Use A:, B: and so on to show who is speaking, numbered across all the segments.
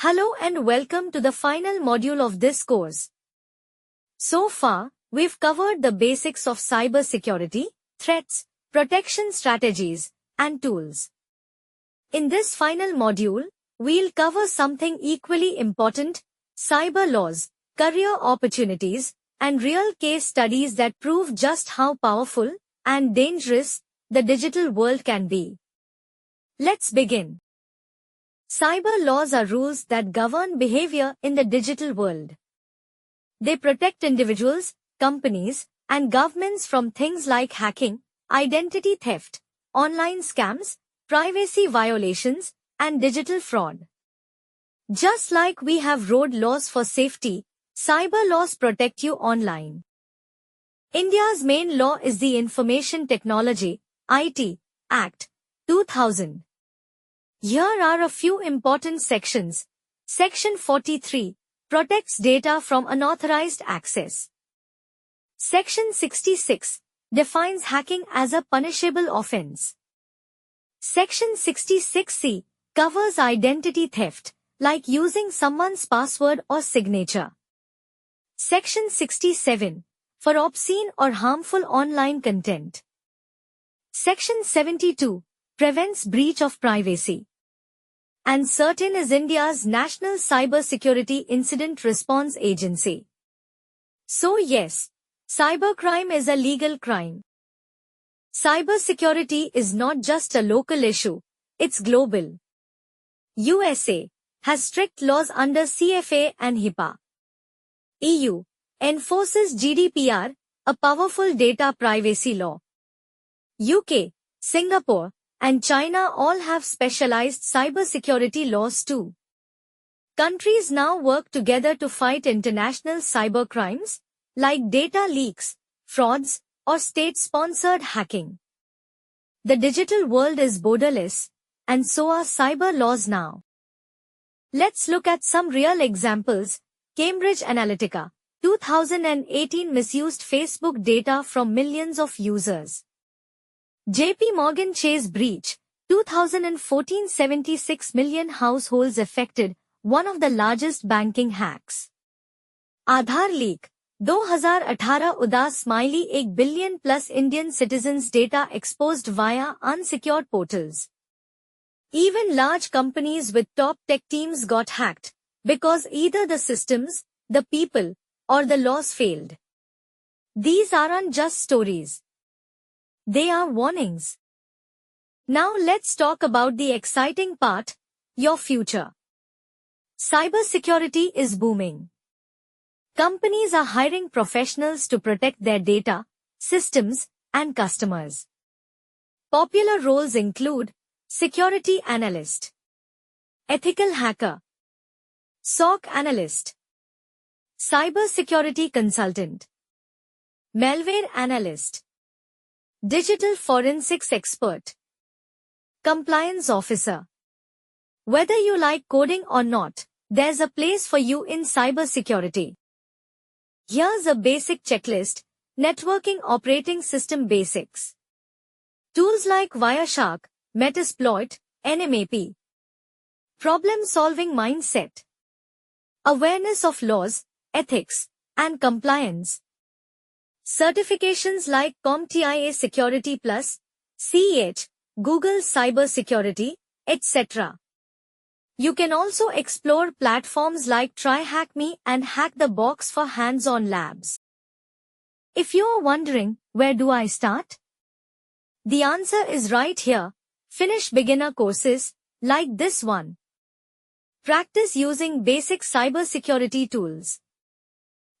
A: Hello and welcome to the final module of this course. So far, we've covered the basics of cybersecurity, threats, protection strategies, and tools. In this final module, we'll cover something equally important: cyber laws, career opportunities, and real case studies that prove just how powerful and dangerous the digital world can be. Let's begin. Cyber laws are rules that govern behavior in the digital world. They protect individuals, companies, and governments from things like hacking, identity theft, online scams, privacy violations, and digital fraud. Just like we have road laws for safety, cyber laws protect you online. India's main law is the Information Technology (IT) Act 2000. Here are a few important sections. Section 43 protects data from unauthorized access. Section 66 defines hacking as a punishable offense. Section 66C covers identity theft, like using someone's password or signature. Section 67 for obscene or harmful online content. Section 72 prevents breach of privacy. And CERT-In is India's National Cybersecurity Incident Response Agency. So yes, cybercrime is a legal crime. Cybersecurity is not just a local issue, it's global. USA has strict laws under CFA and HIPAA. EU enforces GDPR, a powerful data privacy law. UK, Singapore, and China all have specialized cybersecurity laws too. Countries now work together to fight international cybercrimes, like data leaks, frauds, or state-sponsored hacking. The digital world is borderless, and so are cyber laws now. Let's look at some real examples. Cambridge Analytica, 2018 misused Facebook data from millions of users. JP Morgan Chase breach, 2014 76 million households affected, one of the largest banking hacks. Aadhaar leak, 2018 Udas Smiley 1 billion plus Indian citizens' data exposed via unsecured portals. Even large companies with top tech teams got hacked, because either the systems, the people, or the laws failed. These aren't just stories. They are warnings. Now let's talk about the exciting part, your future. Cybersecurity is booming. Companies are hiring professionals to protect their data, systems, and customers. Popular roles include security analyst, ethical hacker, SOC analyst, cybersecurity consultant, malware analyst, digital forensics expert, compliance officer. Whether you like coding or not, there's a place for you in cybersecurity. Here's a basic checklist: networking operating system basics. Tools like Wireshark, Metasploit, NMAP. Problem-solving mindset. Awareness of laws, ethics, and compliance. Certifications like CompTIA Security Plus, CEH, Google Cybersecurity, etc. You can also explore platforms like TryHackMe and Hack the Box for hands-on labs. If you're wondering, where do I start? The answer is right here. Finish beginner courses, like this one. Practice using basic cybersecurity tools.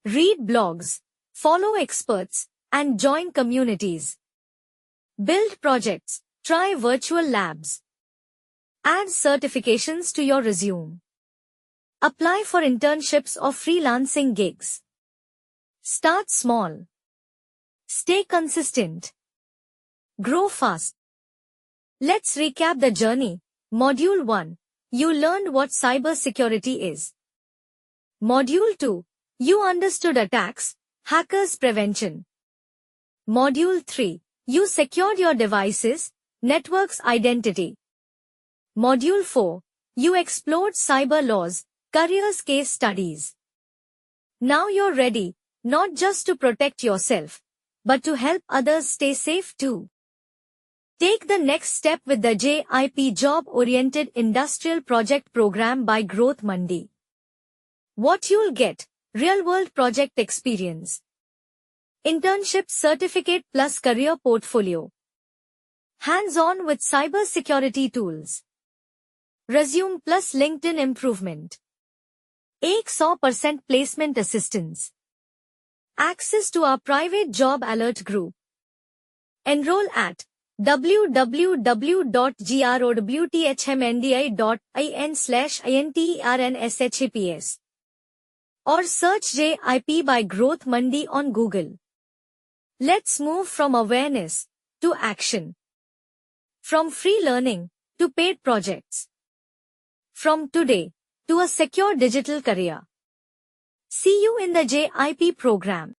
A: Read blogs. Follow experts, and join communities. Build projects, try virtual labs. Add certifications to your resume. Apply for internships or freelancing gigs. Start small. Stay consistent. Grow fast. Let's recap the journey. Module 1. You learned what cybersecurity is. Module 2. You understood attacks, hackers prevention. Module 3. You secured your devices, networks identity. Module 4. You explored cyber laws, careers case studies. Now you're ready, not just to protect yourself, but to help others stay safe too. Take the next step with the JIP Job-Oriented Industrial Project Program by Growth Mandi. What you'll get: real-world project experience, internship certificate plus career portfolio, hands-on with cybersecurity tools, resume plus LinkedIn improvement, 100% placement assistance, access to our private job alert group. Enroll at www.growthmandi.in/internships or search JIP by Growth Mandi on Google. Let's move from awareness to action. From free learning to paid projects. From today to a secure digital career. See you in the JIP program.